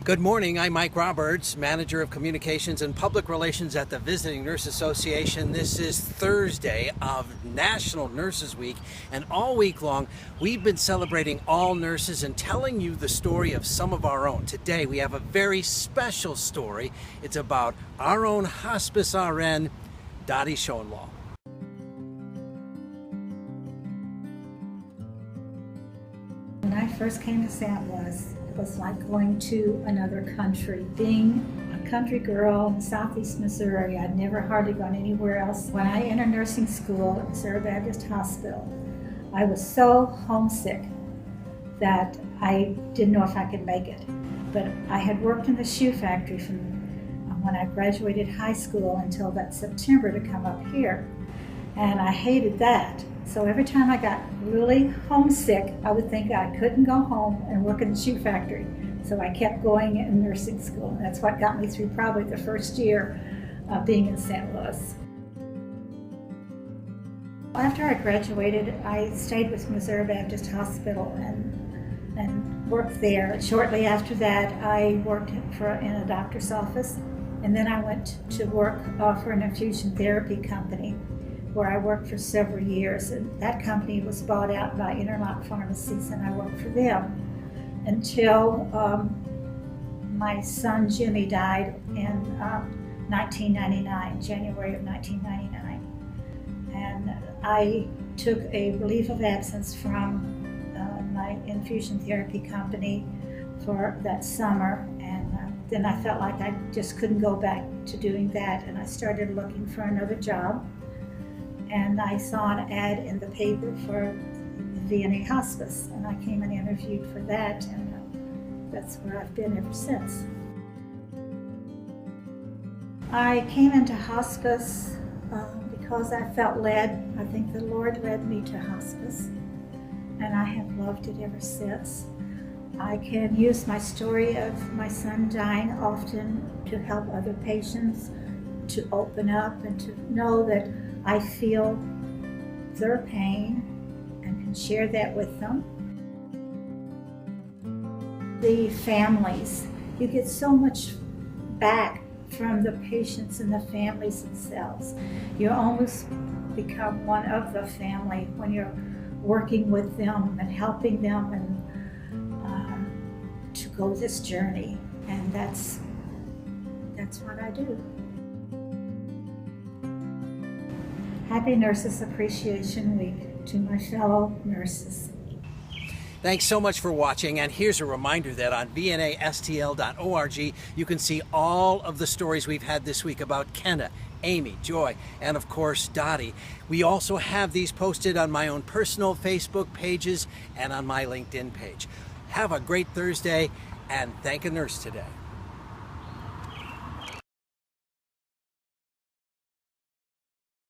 Good morning, I'm Mike Roberts, Manager of Communications and Public Relations at the Visiting Nurse Association. This is Thursday of National Nurses Week, and all week long we've been celebrating all nurses and telling you the story of some of our own. Today we have a very special story. It's about our own hospice RN, Dottie Schonlau. When I first came to St. Louis, it was like going to another country. Being a country girl in southeast Missouri, I'd never hardly gone anywhere else. When I entered nursing school at Missouri Baptist Hospital, I was so homesick that I didn't know if I could make it. But I had worked in the shoe factory from when I graduated high school until that September to come up here. And I hated that. So every time I got really homesick, I would think I couldn't go home and work in the shoe factory. So I kept going in nursing school. And that's what got me through probably the first year of being in St. Louis. After I graduated, I stayed with Missouri Baptist Hospital and worked there. Shortly after that, I worked in a doctor's office. And then I went to work for an infusion therapy company, where I worked for several years. And that company was bought out by Interlock Pharmacies, and I worked for them until my son Jimmy died in 1999, January of 1999. And I took a leave of absence from my infusion therapy company for that summer, and then I felt like I just couldn't go back to doing that, and I started looking for another job. And I saw an ad in the paper for the VNA Hospice, and I came and interviewed for that, and that's where I've been ever since. I came into hospice because I felt led. I think the Lord led me to hospice, and I have loved it ever since. I can use my story of my son dying often to help other patients to open up and to know that I feel their pain and can share that with them. The families, you get so much back from the patients and the families themselves. You almost become one of the family when you're working with them and helping them and to go this journey, and that's what I do. Happy Nurses Appreciation Week to my fellow nurses. Thanks so much for watching, and here's a reminder that on vnastl.org you can see all of the stories we've had this week about Kenna, Amy, Joy, and of course Dottie. We also have these posted on my own personal Facebook pages and on my LinkedIn page. Have a great Thursday, and thank a nurse today.